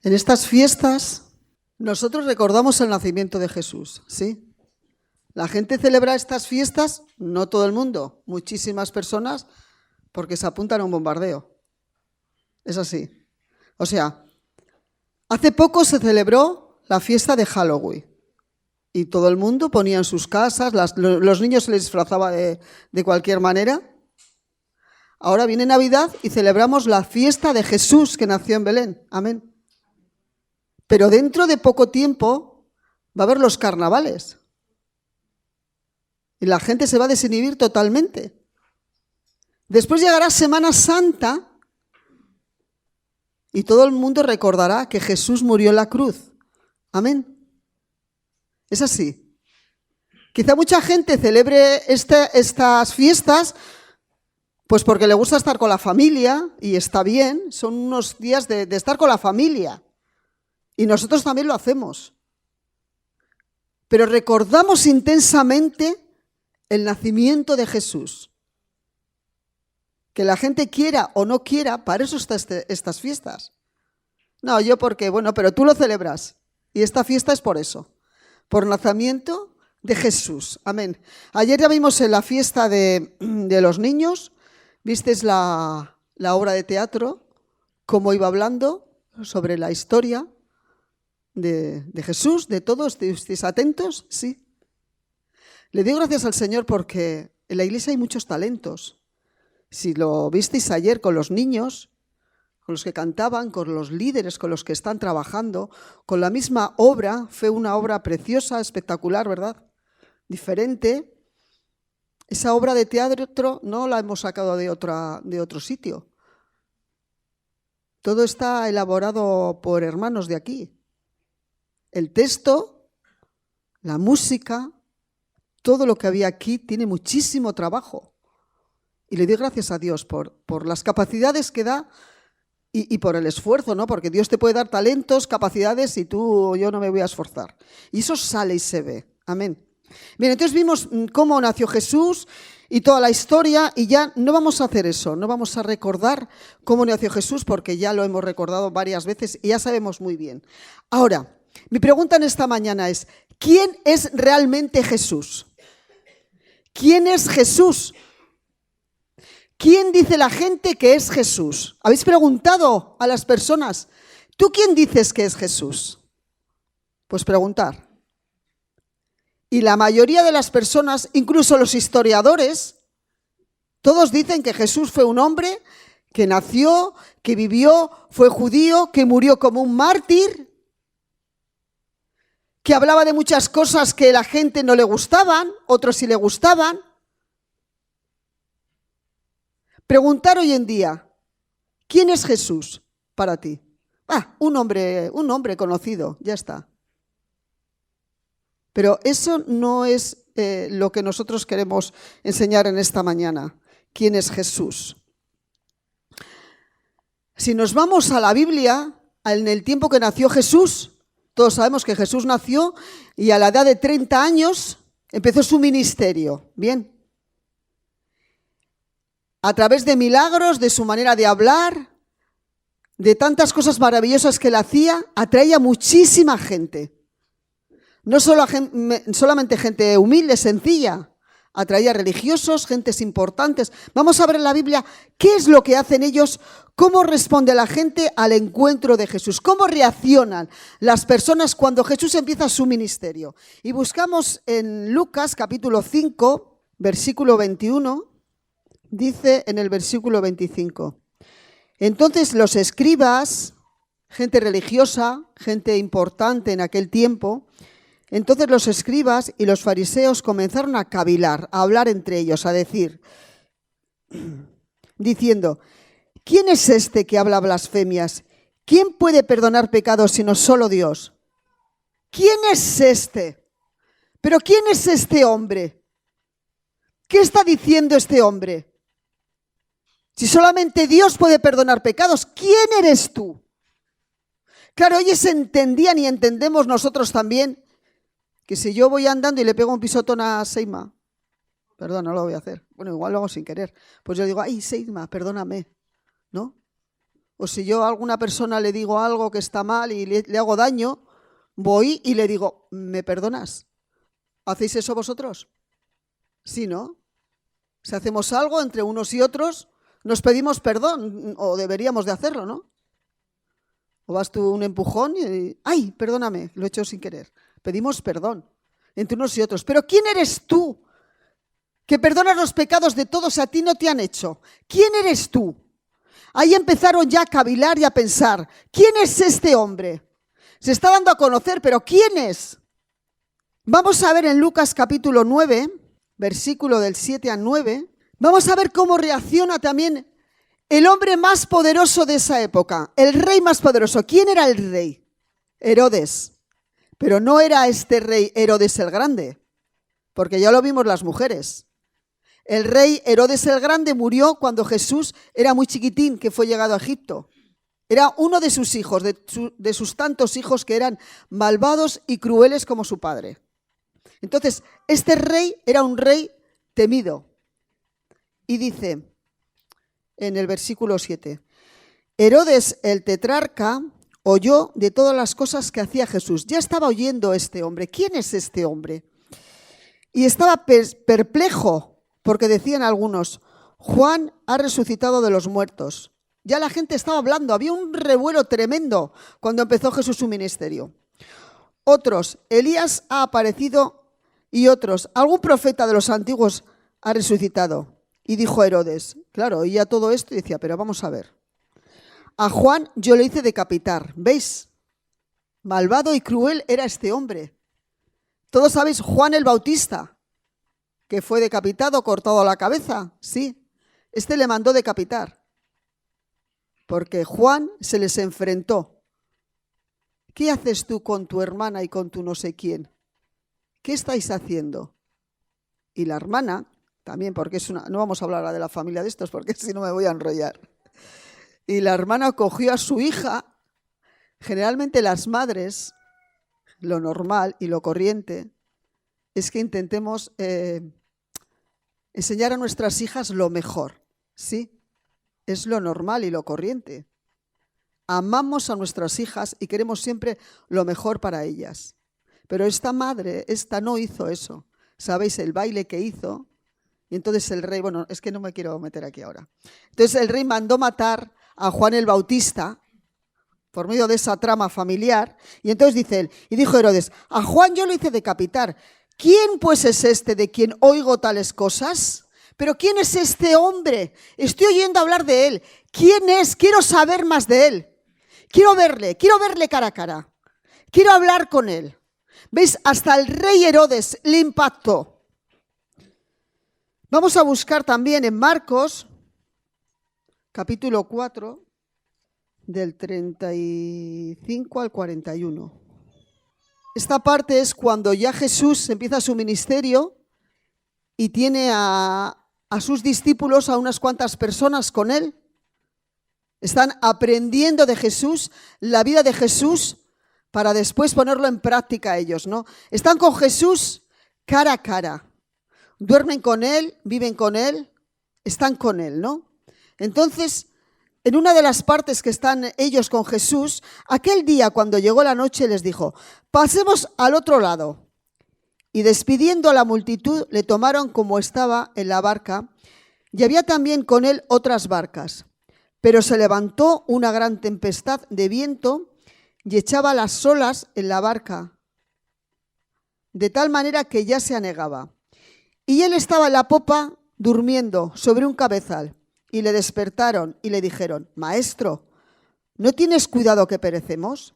En estas fiestas nosotros recordamos el nacimiento de Jesús, ¿sí? La gente celebra estas fiestas, no todo el mundo, muchísimas personas, porque se apuntan a un bombardeo. Es así. O sea, hace poco se celebró la fiesta de Halloween y todo el mundo ponía en sus casas, los niños se les disfrazaba de cualquier manera. Ahora viene Navidad y celebramos la fiesta de Jesús que nació en Belén. Amén. Pero dentro de poco tiempo va a haber los carnavales. Y la gente se va a desinhibir totalmente. Después llegará Semana Santa y todo el mundo recordará que Jesús murió en la cruz. Amén. Es así. Quizá mucha gente celebre estas fiestas pues porque le gusta estar con la familia y está bien, son unos días de estar con la familia. Y nosotros también lo hacemos. Pero recordamos intensamente el nacimiento de Jesús. Que la gente quiera o no quiera, para eso están estas fiestas. No, yo porque, bueno, pero tú lo celebras. Y esta fiesta es por eso. Por el nacimiento de Jesús. Amén. Ayer ya vimos en la fiesta de los niños, visteis la obra de teatro, cómo iba hablando sobre la historia de Jesús, de todos. ¿Estáis atentos? Sí. Le doy gracias al Señor porque en la iglesia hay muchos talentos. Si lo visteis ayer con los niños, con los que cantaban, con los líderes, con los que están trabajando, con la misma obra, fue una obra preciosa, espectacular, ¿verdad? Diferente. Esa obra de teatro no la hemos sacado de otro sitio. Todo está elaborado por hermanos de aquí. El texto, la música, todo lo que había aquí tiene muchísimo trabajo. Y le doy gracias a Dios por las capacidades que da y por el esfuerzo, ¿no? Porque Dios te puede dar talentos, capacidades y yo no me voy a esforzar. Y eso sale y se ve. Amén. Bien, entonces vimos cómo nació Jesús y toda la historia y ya no vamos a hacer eso, no vamos a recordar cómo nació Jesús porque ya lo hemos recordado varias veces y ya sabemos muy bien. Ahora, mi pregunta en esta mañana es, ¿quién es realmente Jesús? ¿Quién es Jesús? ¿Quién dice la gente que es Jesús? ¿Habéis preguntado a las personas, ¿tú quién dices que es Jesús? Pues preguntar. Y la mayoría de las personas, incluso los historiadores, todos dicen que Jesús fue un hombre que nació, que vivió, fue judío, que murió como un mártir, que hablaba de muchas cosas que a la gente no le gustaban, otros sí le gustaban. Preguntar hoy en día, ¿quién es Jesús para ti? Un hombre conocido, ya está. Pero eso no es lo que nosotros queremos enseñar en esta mañana. ¿Quién es Jesús? Si nos vamos a la Biblia, en el tiempo que nació Jesús, todos sabemos que Jesús nació y a la edad de 30 años empezó su ministerio. Bien. A través de milagros, de su manera de hablar, de tantas cosas maravillosas que él hacía, atraía muchísima gente. No solamente gente humilde, sencilla, atraía religiosos, gentes importantes. Vamos a ver en la Biblia qué es lo que hacen ellos, cómo responde la gente al encuentro de Jesús, cómo reaccionan las personas cuando Jesús empieza su ministerio. Y buscamos en Lucas capítulo 5, versículo 21, dice en el versículo 25. Entonces los escribas, gente religiosa, gente importante en aquel tiempo, entonces los escribas y los fariseos comenzaron a cavilar, a hablar entre ellos, a decir, diciendo, ¿quién es este que habla blasfemias? ¿Quién puede perdonar pecados sino solo Dios? ¿Quién es este? ¿Pero quién es este hombre? ¿Qué está diciendo este hombre? Si solamente Dios puede perdonar pecados, ¿quién eres tú? Claro, ellos entendían y entendemos nosotros también que si yo voy andando y le pego un pisotón a Seima, perdón, no lo voy a hacer, bueno, igual lo hago sin querer, pues yo digo, ay, Seima, perdóname, ¿no? O si yo a alguna persona le digo algo que está mal y le hago daño, voy y le digo, ¿me perdonas? ¿Hacéis eso vosotros? Sí, ¿no? Si hacemos algo entre unos y otros, nos pedimos perdón, o deberíamos de hacerlo, ¿no? O vas tú un empujón y, ¡ay, perdóname! Lo he hecho sin querer. Pedimos perdón entre unos y otros. Pero ¿quién eres tú que perdonas los pecados de todos a ti no te han hecho? ¿Quién eres tú? Ahí empezaron ya a cavilar y a pensar, ¿quién es este hombre? Se está dando a conocer, pero ¿quién es? Vamos a ver en Lucas capítulo 9, versículo del 7 al 9, vamos a ver cómo reacciona también el hombre más poderoso de esa época, el rey más poderoso. ¿Quién era el rey? Herodes. Pero no era este rey Herodes el Grande, porque ya lo vimos las mujeres. El rey Herodes el Grande murió cuando Jesús era muy chiquitín, que fue llegado a Egipto. Era uno de sus hijos, de sus tantos hijos que eran malvados y crueles como su padre. Entonces, este rey era un rey temido. Y dice en el versículo 7, Herodes el tetrarca oyó de todas las cosas que hacía Jesús. Ya estaba oyendo este hombre. ¿Quién es este hombre? Y estaba perplejo, porque decían algunos, Juan ha resucitado de los muertos. Ya la gente estaba hablando, había un revuelo tremendo cuando empezó Jesús su ministerio. Otros, Elías ha aparecido, y otros, algún profeta de los antiguos ha resucitado. Y dijo Herodes, claro, oía todo esto y decía, pero vamos a ver. A Juan yo le hice decapitar, ¿veis? Malvado y cruel era este hombre. Todos sabéis Juan el Bautista, que fue decapitado, cortado la cabeza, sí. Este le mandó decapitar, porque Juan se les enfrentó. ¿Qué haces tú con tu hermana y con tu no sé quién? ¿Qué estáis haciendo? Y la hermana, también, porque no vamos a hablar de la familia de estos, porque si no me voy a enrollar. Y la hermana cogió a su hija. Generalmente las madres, lo normal y lo corriente, es que intentemos enseñar a nuestras hijas lo mejor, ¿sí? Es lo normal y lo corriente. Amamos a nuestras hijas y queremos siempre lo mejor para ellas. Pero esta madre, no hizo eso. ¿Sabéis el baile que hizo? Y entonces el rey, bueno, es que no me quiero meter aquí ahora. Entonces el rey mandó matar a Juan el Bautista por medio de esa trama familiar. Y entonces dice él, y dijo Herodes, a Juan yo lo hice decapitar. ¿Quién pues es este de quien oigo tales cosas? ¿Pero quién es este hombre? Estoy oyendo hablar de él. ¿Quién es? Quiero saber más de él. Quiero verle cara a cara. Quiero hablar con él. ¿Veis? Hasta el rey Herodes le impactó. Vamos a buscar también en Marcos, capítulo 4, del 35 al 41. Esta parte es cuando ya Jesús empieza su ministerio y tiene a sus discípulos, a unas cuantas personas con él. Están aprendiendo de Jesús, la vida de Jesús, para después ponerlo en práctica ellos, ¿no? Están con Jesús cara a cara. Duermen con él, viven con él, están con él, ¿no? Entonces, en una de las partes que están ellos con Jesús, aquel día cuando llegó la noche les dijo, pasemos al otro lado. Y despidiendo a la multitud, le tomaron como estaba en la barca, y había también con él otras barcas. Pero se levantó una gran tempestad de viento y echaba las olas en la barca, de tal manera que ya se anegaba. Y él estaba en la popa durmiendo sobre un cabezal. Y le despertaron y le dijeron, Maestro, ¿no tienes cuidado que perecemos?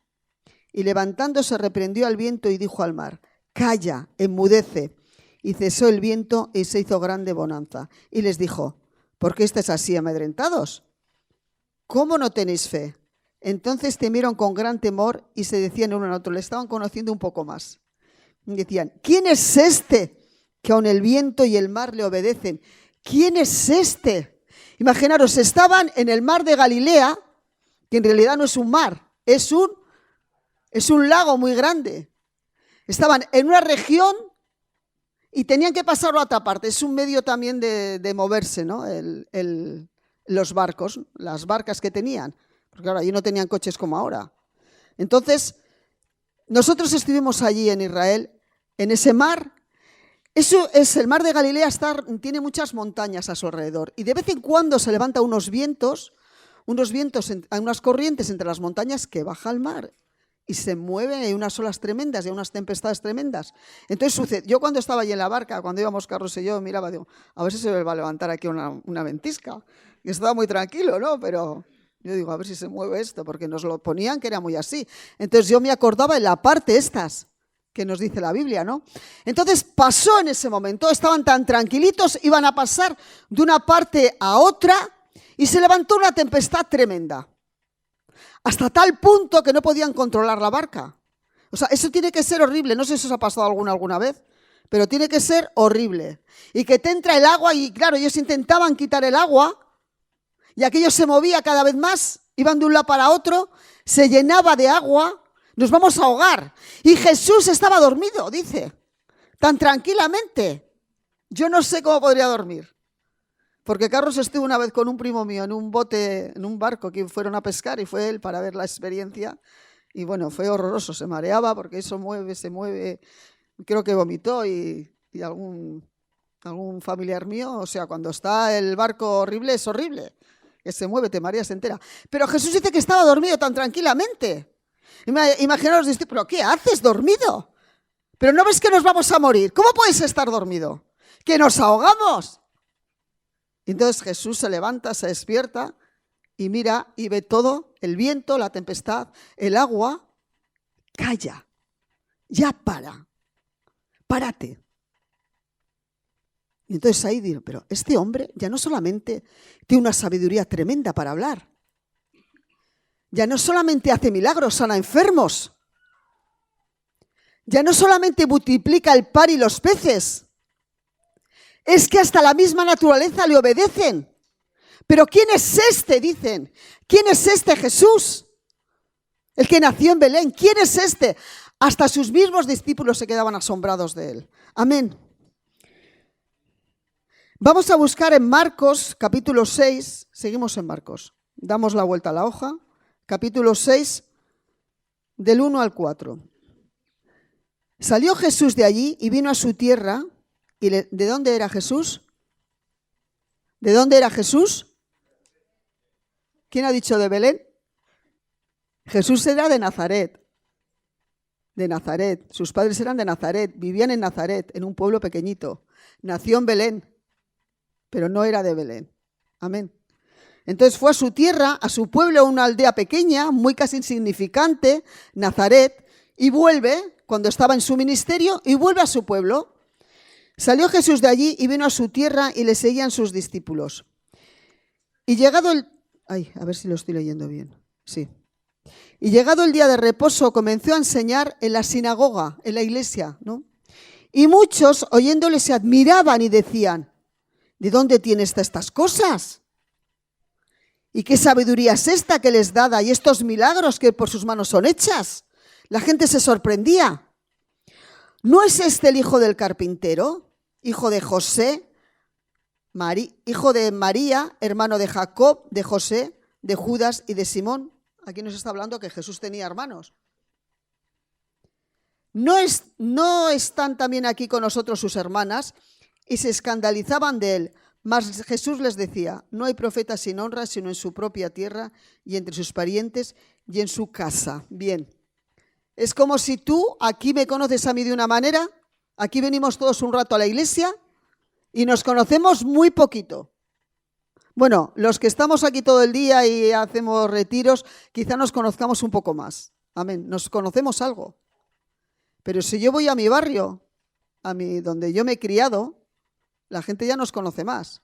Y levantándose reprendió al viento y dijo al mar, Calla, enmudece. Y cesó el viento y se hizo grande bonanza. Y les dijo, ¿por qué estáis así amedrentados? ¿Cómo no tenéis fe? Entonces temieron con gran temor y se decían uno al otro, le estaban conociendo un poco más. Y decían, ¿quién es este que aun el viento y el mar le obedecen? ¿Quién es este? Imaginaros, estaban en el mar de Galilea, que en realidad no es un mar, es un lago muy grande. Estaban en una región y tenían que pasarlo a otra parte. Es un medio también de moverse, ¿no? Los barcos, las barcas que tenían. Porque claro, allí no tenían coches como ahora. Entonces, nosotros estuvimos allí en Israel, en ese mar. Eso es el mar de Galilea, tiene muchas montañas a su alrededor. Y de vez en cuando se levantan unos vientos, unas corrientes entre las montañas que baja al mar. Y se mueven, hay unas olas tremendas, hay unas tempestades tremendas. Entonces yo cuando estaba allí en la barca, cuando íbamos Carlos y yo, miraba, digo, a ver si se va a levantar aquí una ventisca. Y estaba muy tranquilo, ¿no? Pero yo digo, a ver si se mueve esto, porque nos lo ponían que era muy así. Entonces yo me acordaba en la parte estas que nos dice la Biblia, ¿no? Entonces pasó en ese momento, estaban tan tranquilitos, iban a pasar de una parte a otra y se levantó una tempestad tremenda. Hasta tal punto que no podían controlar la barca. O sea, eso tiene que ser horrible. No sé si os ha pasado alguna vez, pero tiene que ser horrible. Y que te entra el agua y, claro, ellos intentaban quitar el agua y aquello se movía cada vez más. Iban de un lado para otro, se llenaba de agua, nos vamos a ahogar. Y Jesús estaba dormido, dice, tan tranquilamente. Yo no sé cómo podría dormir. Porque Carlos estuvo una vez con un primo mío en un bote, en un barco que fueron a pescar y fue él para ver la experiencia. Y bueno, fue horroroso, se mareaba porque eso se mueve. Creo que vomitó y algún familiar mío, o sea, cuando está el barco horrible, es horrible. Que se mueve, te mareas entera. Pero Jesús dice que estaba dormido tan tranquilamente. Imaginaos, ¿pero qué haces dormido? ¿Pero no ves que nos vamos a morir? ¿Cómo puedes estar dormido? ¡Que nos ahogamos! Y entonces Jesús se levanta, se despierta y mira y ve todo, el viento, la tempestad, el agua, calla, ya párate. Y entonces ahí digo, pero este hombre ya no solamente tiene una sabiduría tremenda para hablar, ya no solamente hace milagros, sana enfermos, ya no solamente multiplica el pan y los peces, es que hasta la misma naturaleza le obedecen. Pero ¿quién es este? Dicen. ¿Quién es este Jesús? El que nació en Belén. ¿Quién es este? Hasta sus mismos discípulos se quedaban asombrados de él. Amén. Vamos a buscar en Marcos, capítulo 6. Seguimos en Marcos. Damos la vuelta a la hoja. Capítulo 6, del 1 al 4. Salió Jesús de allí y vino a su tierra. ¿Y de dónde era Jesús? ¿De dónde era Jesús? ¿Quién ha dicho de Belén? Jesús era de Nazaret. De Nazaret. Sus padres eran de Nazaret. Vivían en Nazaret, en un pueblo pequeñito. Nació en Belén, pero no era de Belén. Amén. Entonces fue a su tierra, a su pueblo, a una aldea pequeña, muy casi insignificante, Nazaret, y vuelve, cuando estaba en su ministerio, y vuelve a su pueblo. Salió Jesús de allí y vino a su tierra y le seguían sus discípulos. Y llegado el... a ver si lo estoy leyendo bien. Sí. Y llegado el día de reposo comenzó a enseñar en la sinagoga, en la iglesia, ¿no? Y muchos, oyéndole, se admiraban y decían, ¿de dónde tiene estas cosas? ¿Y qué sabiduría es esta que les da y estos milagros que por sus manos son hechas? La gente se sorprendía. ¿No es este el hijo del carpintero, hijo de José, hijo de María, hermano de Jacob, de José, de Judas y de Simón? Aquí nos está hablando que Jesús tenía hermanos. ¿No están también aquí con nosotros sus hermanas? Y se escandalizaban de él. Mas Jesús les decía, no hay profeta sin honra, sino en su propia tierra y entre sus parientes y en su casa. Bien. Es como si tú aquí me conoces a mí de una manera, aquí venimos todos un rato a la iglesia y nos conocemos muy poquito. Bueno, los que estamos aquí todo el día y hacemos retiros, quizá nos conozcamos un poco más. Amén, nos conocemos algo. Pero si yo voy a mi barrio, donde yo me he criado, la gente ya nos conoce más.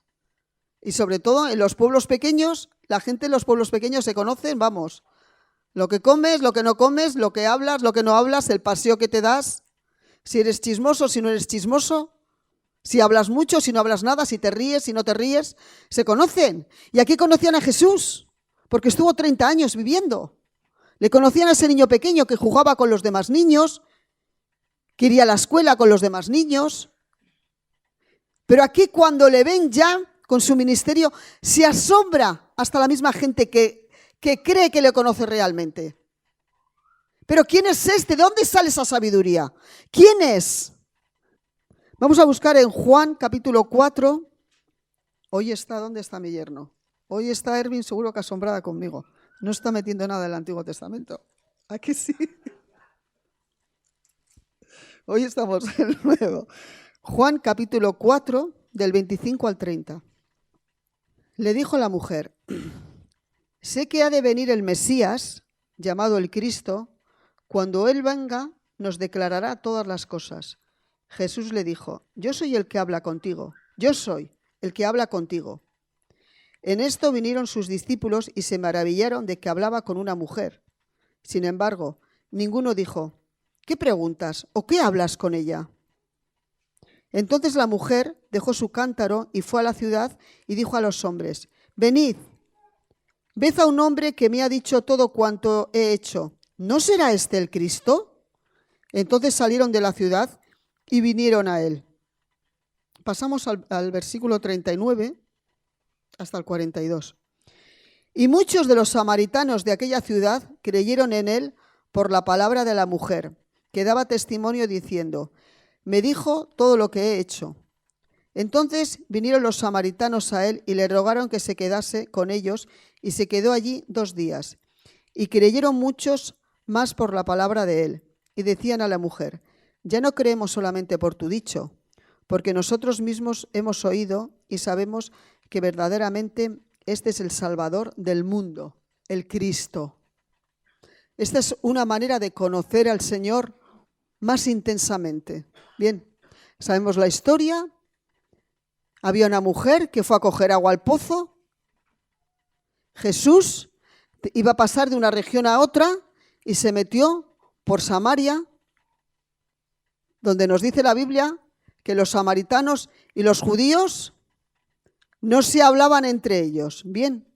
Y sobre todo en los pueblos pequeños, la gente en los pueblos pequeños se conocen, vamos. Lo que comes, lo que no comes, lo que hablas, lo que no hablas, el paseo que te das, si eres chismoso, si no eres chismoso, si hablas mucho, si no hablas nada, si te ríes, si no te ríes, se conocen. Y aquí conocían a Jesús, porque estuvo 30 años viviendo. Le conocían a ese niño pequeño que jugaba con los demás niños, que iría a la escuela con los demás niños. Pero aquí cuando le ven ya con su ministerio, se asombra hasta la misma gente que que cree que le conoce realmente. Pero ¿quién es este? ¿De dónde sale esa sabiduría? ¿Quién es? Vamos a buscar en Juan capítulo 4. ¿Dónde está mi yerno? Hoy está Erwin seguro que asombrada conmigo. No está metiendo nada del Antiguo Testamento. ¿A que sí? Hoy estamos en el Nuevo. Juan capítulo 4, del 25 al 30. Le dijo la mujer: sé que ha de venir el Mesías, llamado el Cristo. Cuando Él venga, nos declarará todas las cosas. Jesús le dijo: yo soy el que habla contigo. Yo soy el que habla contigo. En esto vinieron sus discípulos y se maravillaron de que hablaba con una mujer. Sin embargo, ninguno dijo: ¿qué preguntas o qué hablas con ella? Entonces la mujer dejó su cántaro y fue a la ciudad y dijo a los hombres: venid, ved a un hombre que me ha dicho todo cuanto he hecho. ¿No será este el Cristo? Entonces salieron de la ciudad y vinieron a él. Pasamos al versículo 39 hasta el 42. Y muchos de los samaritanos de aquella ciudad creyeron en él por la palabra de la mujer, que daba testimonio diciendo: me dijo todo lo que he hecho. Entonces vinieron los samaritanos a él y le rogaron que se quedase con ellos, y se quedó allí 2 días. Y creyeron muchos más por la palabra de él, y decían a la mujer: ya no creemos solamente por tu dicho, porque nosotros mismos hemos oído y sabemos que verdaderamente este es el Salvador del mundo, el Cristo. Esta es una manera de conocer al Señor más intensamente. Bien, sabemos la historia. Había una mujer que fue a coger agua al pozo. Jesús iba a pasar de una región a otra y se metió por Samaria, donde nos dice la Biblia que los samaritanos y los judíos no se hablaban entre ellos. Bien,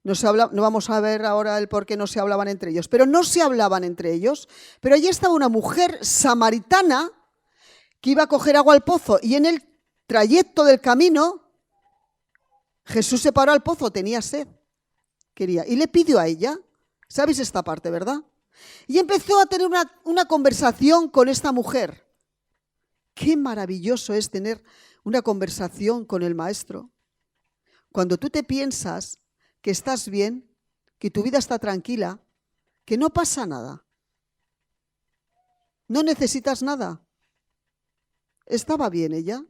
no vamos a ver ahora el por qué no se hablaban entre ellos, pero no se hablaban entre ellos. Pero allí estaba una mujer samaritana que iba a coger agua al pozo, y en el trayecto del camino Jesús se paró al pozo, tenía sed, quería, y le pidió a ella. ¿Sabéis esta parte, verdad? Y empezó a tener una conversación con esta mujer. Qué maravilloso es tener una conversación con el Maestro. Cuando tú te piensas que estás bien, que tu vida está tranquila, que no pasa nada. No necesitas nada. Estaba bien ella.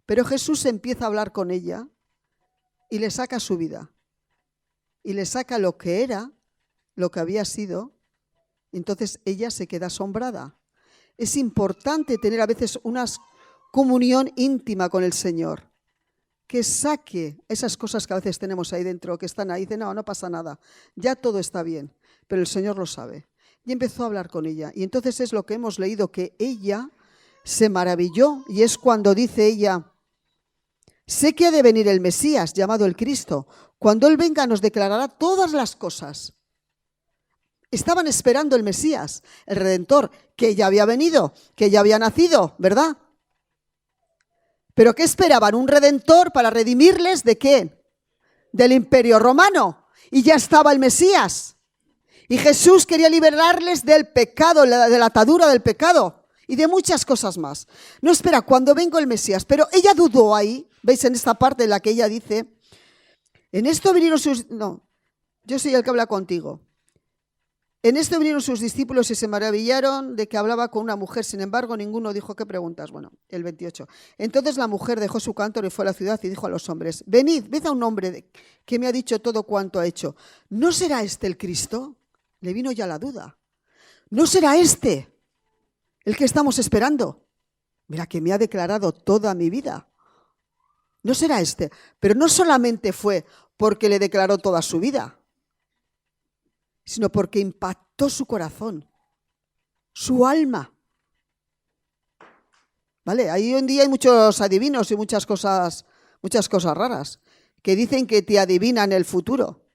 Pero Jesús empieza a hablar con ella y le saca su vida. Y le saca lo que era, lo que había sido. Entonces ella se queda asombrada. Es importante tener a veces una comunión íntima con el Señor, que saque esas cosas que a veces tenemos ahí dentro, que están ahí, dice: no pasa nada, ya todo está bien, pero el Señor lo sabe. Y empezó a hablar con ella, y entonces es lo que hemos leído, que ella se maravilló, y es cuando dice ella: sé que ha de venir el Mesías, llamado el Cristo. Cuando Él venga nos declarará todas las cosas. Estaban esperando el Mesías, el Redentor, que ya había venido, que ya había nacido, ¿verdad? ¿Pero qué esperaban? ¿Un Redentor para redimirles de qué? Del Imperio Romano. Y ya estaba el Mesías. Y Jesús quería liberarles del pecado, de la atadura del pecado y de muchas cosas más. No, espera, cuando venga el Mesías. Pero ella dudó ahí. ¿Veis en esta parte en la que ella dice: en esto vinieron sus... No, yo soy el que habla contigo. En esto vinieron sus discípulos y se maravillaron de que hablaba con una mujer. Sin embargo, ninguno dijo: ¿qué preguntas? Bueno, el 28. Entonces la mujer dejó su cántaro y fue a la ciudad y dijo a los hombres: venid, ved a un hombre que me ha dicho todo cuanto ha hecho. ¿No será este el Cristo? Le vino ya la duda. ¿No será este el que estamos esperando? Mira, que me ha declarado toda mi vida. ¿No será este? Pero no solamente fue porque le declaró toda su vida, sino porque impactó su corazón, su alma. ¿Vale? Ahí hoy en día hay muchos adivinos y muchas cosas raras que dicen que te adivinan el futuro.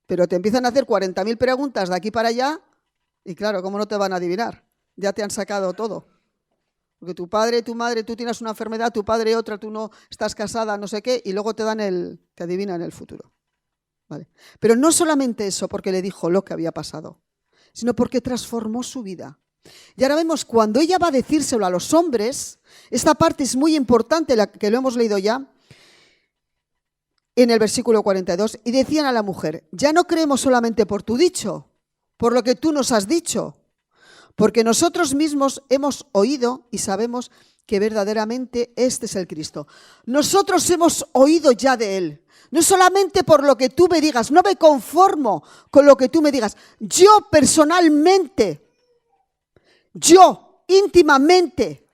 Pero te empiezan a hacer 40.000 preguntas de aquí para allá y claro, ¿cómo no te van a adivinar? Ya te han sacado todo. Porque tu padre, tu madre, tú tienes una enfermedad, tu padre otra, tú no estás casada, no sé qué, y luego te adivinan el futuro. ¿vale? Pero no solamente eso, porque le dijo lo que había pasado, sino porque transformó su vida. Y ahora vemos, cuando ella va a decírselo a los hombres, esta parte es muy importante, la que lo hemos leído ya, en el versículo 42, y decían a la mujer: ya no creemos solamente por tu dicho, por lo que tú nos has dicho, porque nosotros mismos hemos oído y sabemos que verdaderamente este es el Cristo. Nosotros hemos oído ya de él, no solamente por lo que tú me digas, no me conformo con lo que tú me digas. Yo personalmente, yo íntimamente,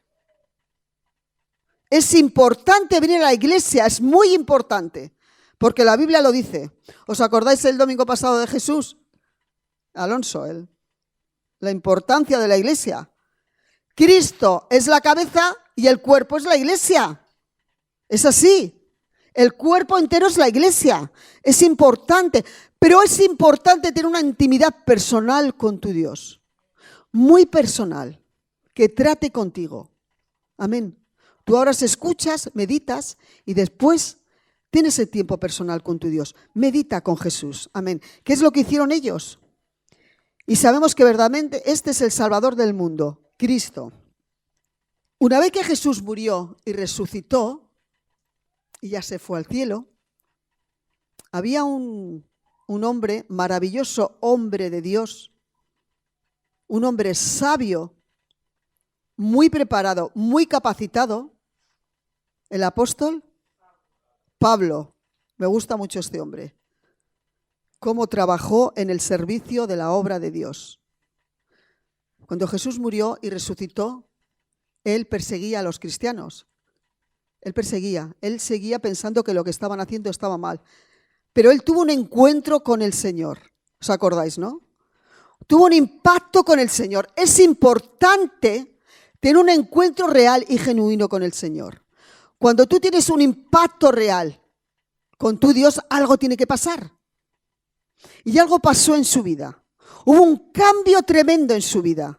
es importante venir a la iglesia, es muy importante. Porque la Biblia lo dice. ¿Os acordáis el domingo pasado de Jesús? Alonso, la importancia de la iglesia. Cristo es la cabeza y el cuerpo es la iglesia. Es así. El cuerpo entero es la iglesia. Es importante. Pero es importante tener una intimidad personal con tu Dios. Muy personal. Que trate contigo. Amén. Tú ahora escuchas, meditas y después tienes el tiempo personal con tu Dios. Medita con Jesús. Amén. ¿Qué es lo que hicieron ellos? Y sabemos que verdaderamente este es el Salvador del mundo, Cristo. Una vez que Jesús murió y resucitó, y ya se fue al cielo, había un hombre, maravilloso hombre de Dios, un hombre sabio, muy preparado, muy capacitado, el apóstol Pablo. Me gusta mucho este hombre. Cómo trabajó en el servicio de la obra de Dios. Cuando Jesús murió y resucitó, él perseguía a los cristianos. Él seguía pensando que lo que estaban haciendo estaba mal. Pero él tuvo un encuentro con el Señor. ¿Os acordáis, no? Tuvo un impacto con el Señor. Es importante tener un encuentro real y genuino con el Señor. Cuando tú tienes un impacto real con tu Dios, algo tiene que pasar. Y algo pasó en su vida. Hubo un cambio tremendo en su vida.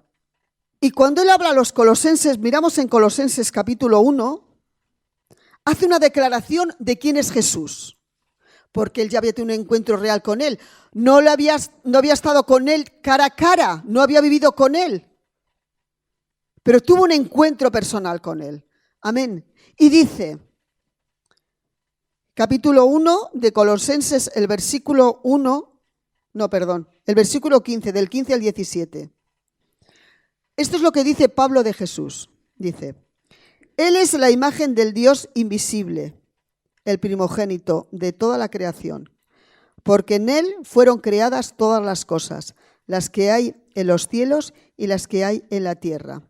Y cuando él habla a los colosenses, miramos en Colosenses capítulo 1, hace una declaración de quién es Jesús. Porque él ya había tenido un encuentro real con él. No había estado con él cara a cara, no había vivido con él. Pero tuvo un encuentro personal con él. Amén. Y dice, capítulo 1 de Colosenses, el versículo 15, del 15 al 17. Esto es lo que dice Pablo de Jesús. Dice, Él es la imagen del Dios invisible, el primogénito de toda la creación, porque en Él fueron creadas todas las cosas, las que hay en los cielos y las que hay en la tierra,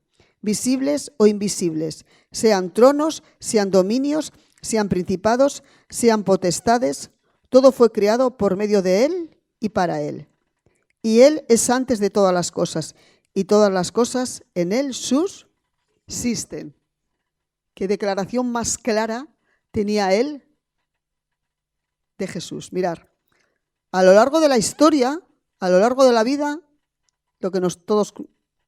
visibles o invisibles, sean tronos, sean dominios, sean principados, sean potestades, todo fue creado por medio de Él y para Él. Y Él es antes de todas las cosas, y todas las cosas en Él subsisten. ¿Qué declaración más clara tenía Él de Jesús? Mirar, a lo largo de la historia, a lo largo de la vida, lo que todos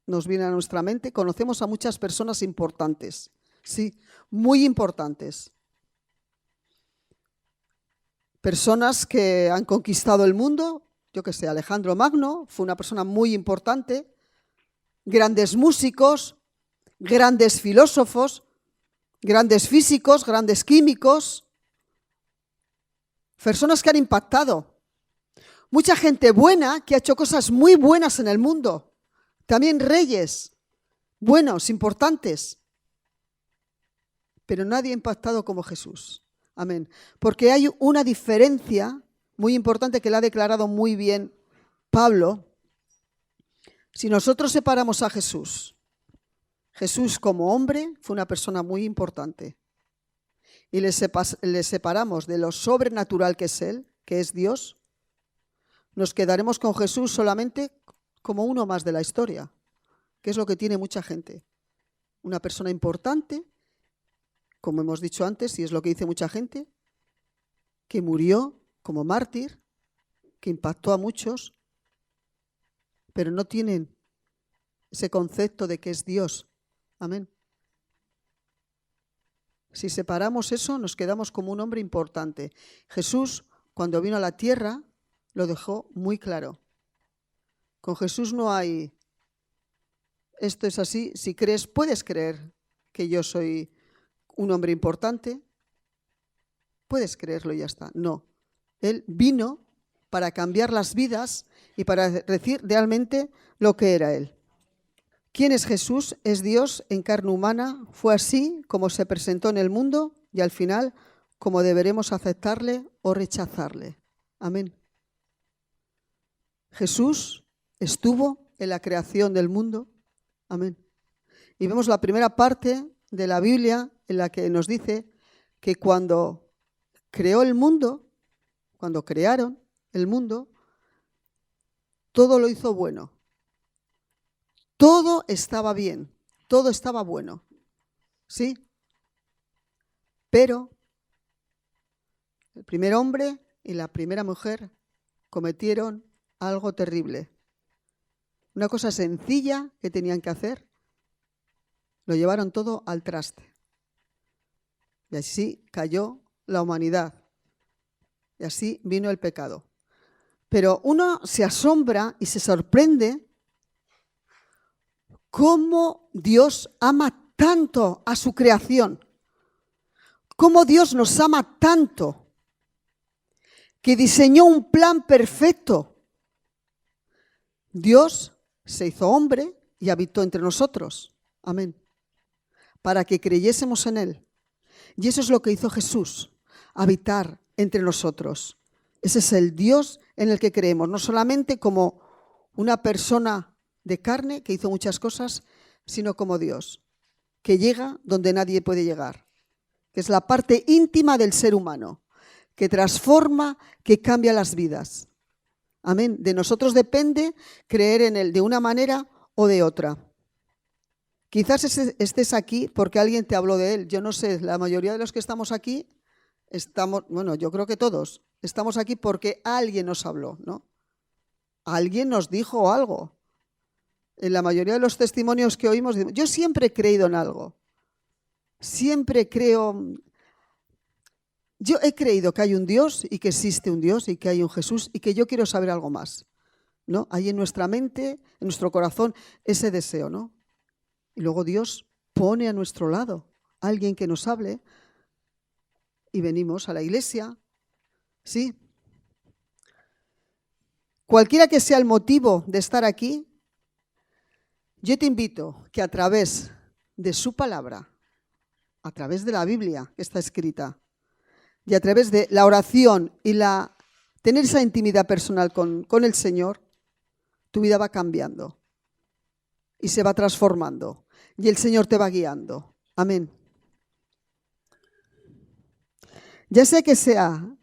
nos viene a nuestra mente, conocemos a muchas personas importantes, sí, muy importantes. Personas que han conquistado el mundo, yo que sé, Alejandro Magno fue una persona muy importante, grandes músicos, grandes filósofos, grandes físicos, grandes químicos, personas que han impactado. Mucha gente buena que ha hecho cosas muy buenas en el mundo. También reyes buenos, importantes. Pero nadie ha impactado como Jesús. Amén. Porque hay una diferencia muy importante que la ha declarado muy bien Pablo. Si nosotros separamos a Jesús, Jesús como hombre fue una persona muy importante. Y le separamos de lo sobrenatural que es Él, que es Dios, nos quedaremos con Jesús solamente como uno más de la historia, que es lo que tiene mucha gente. Una persona importante, como hemos dicho antes, y es lo que dice mucha gente, que murió como mártir, que impactó a muchos, pero no tienen ese concepto de que es Dios. Amén. Si separamos eso, nos quedamos como un hombre importante. Jesús cuando vino a la tierra, lo dejó muy claro. Con Jesús no hay, esto es así, si crees, puedes creer que yo soy un hombre importante, puedes creerlo y ya está. No, Él vino para cambiar las vidas y para decir realmente lo que era Él. ¿Quién es Jesús? Es Dios en carne humana, fue así como se presentó en el mundo y al final como deberemos aceptarle o rechazarle. Amén. Jesús estuvo en la creación del mundo. Amén. Y vemos la primera parte de la Biblia en la que nos dice que cuando creó el mundo, cuando crearon el mundo, todo lo hizo bueno. Todo estaba bien, todo estaba bueno. ¿Sí? Pero el primer hombre y la primera mujer cometieron algo terrible. Una cosa sencilla que tenían que hacer, lo llevaron todo al traste. Y así cayó la humanidad. Y así vino el pecado. Pero uno se asombra y se sorprende cómo Dios ama tanto a su creación. Cómo Dios nos ama tanto que diseñó un plan perfecto. Dios se hizo hombre y habitó entre nosotros. Amén. Para que creyésemos en Él. Y eso es lo que hizo Jesús, habitar entre nosotros. Ese es el Dios en el que creemos, no solamente como una persona de carne que hizo muchas cosas, sino como Dios, que llega donde nadie puede llegar, que es la parte íntima del ser humano, que transforma, que cambia las vidas. Amén. De nosotros depende creer en Él de una manera o de otra. Quizás estés aquí porque alguien te habló de Él. Yo no sé, la mayoría de los que estamos aquí, yo creo que todos, estamos aquí porque alguien nos habló, ¿no? Alguien nos dijo algo. En la mayoría de los testimonios que oímos, yo siempre he creído en algo. Siempre creo. Yo he creído que hay un Dios y que existe un Dios y que hay un Jesús y que yo quiero saber algo más, ¿no? Hay en nuestra mente, en nuestro corazón, ese deseo, ¿no? Y luego Dios pone a nuestro lado a alguien que nos hable y venimos a la iglesia, ¿sí? Cualquiera que sea el motivo de estar aquí, yo te invito que a través de su palabra, a través de la Biblia que está escrita, y a través de la oración y tener esa intimidad personal con el Señor, tu vida va cambiando y se va transformando y el Señor te va guiando. Amén. Ya sea que sea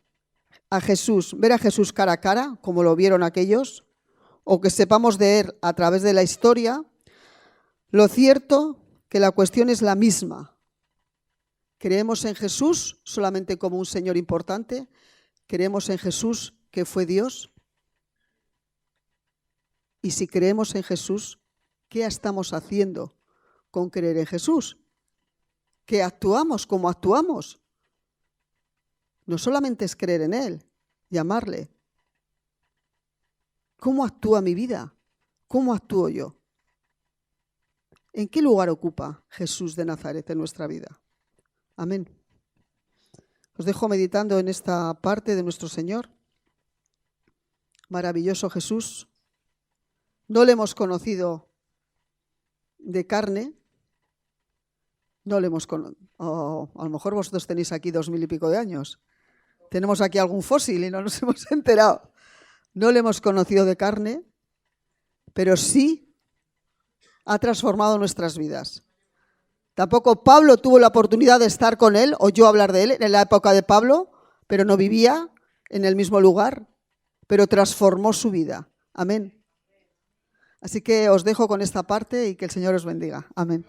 a Jesús, ver a Jesús cara a cara, como lo vieron aquellos, o que sepamos de Él a través de la historia, lo cierto que la cuestión es la misma. ¿Creemos en Jesús solamente como un Señor importante? ¿Creemos en Jesús que fue Dios? Y si creemos en Jesús, ¿qué estamos haciendo con creer en Jesús? ¿Qué actuamos? ¿Cómo actuamos? No solamente es creer en Él y amarle. ¿Cómo actúa mi vida? ¿Cómo actúo yo? ¿En qué lugar ocupa Jesús de Nazaret en nuestra vida? Amén. Os dejo meditando en esta parte de nuestro Señor. Maravilloso Jesús. No le hemos conocido de carne. No le hemos conocido. A lo mejor vosotros tenéis aquí 2000 y pico de años. Tenemos aquí algún fósil y no nos hemos enterado. No le hemos conocido de carne, pero sí ha transformado nuestras vidas. Tampoco Pablo tuvo la oportunidad de estar con él, o yo hablar de él en la época de Pablo, pero no vivía en el mismo lugar, pero transformó su vida. Amén. Así que os dejo con esta parte y que el Señor os bendiga. Amén.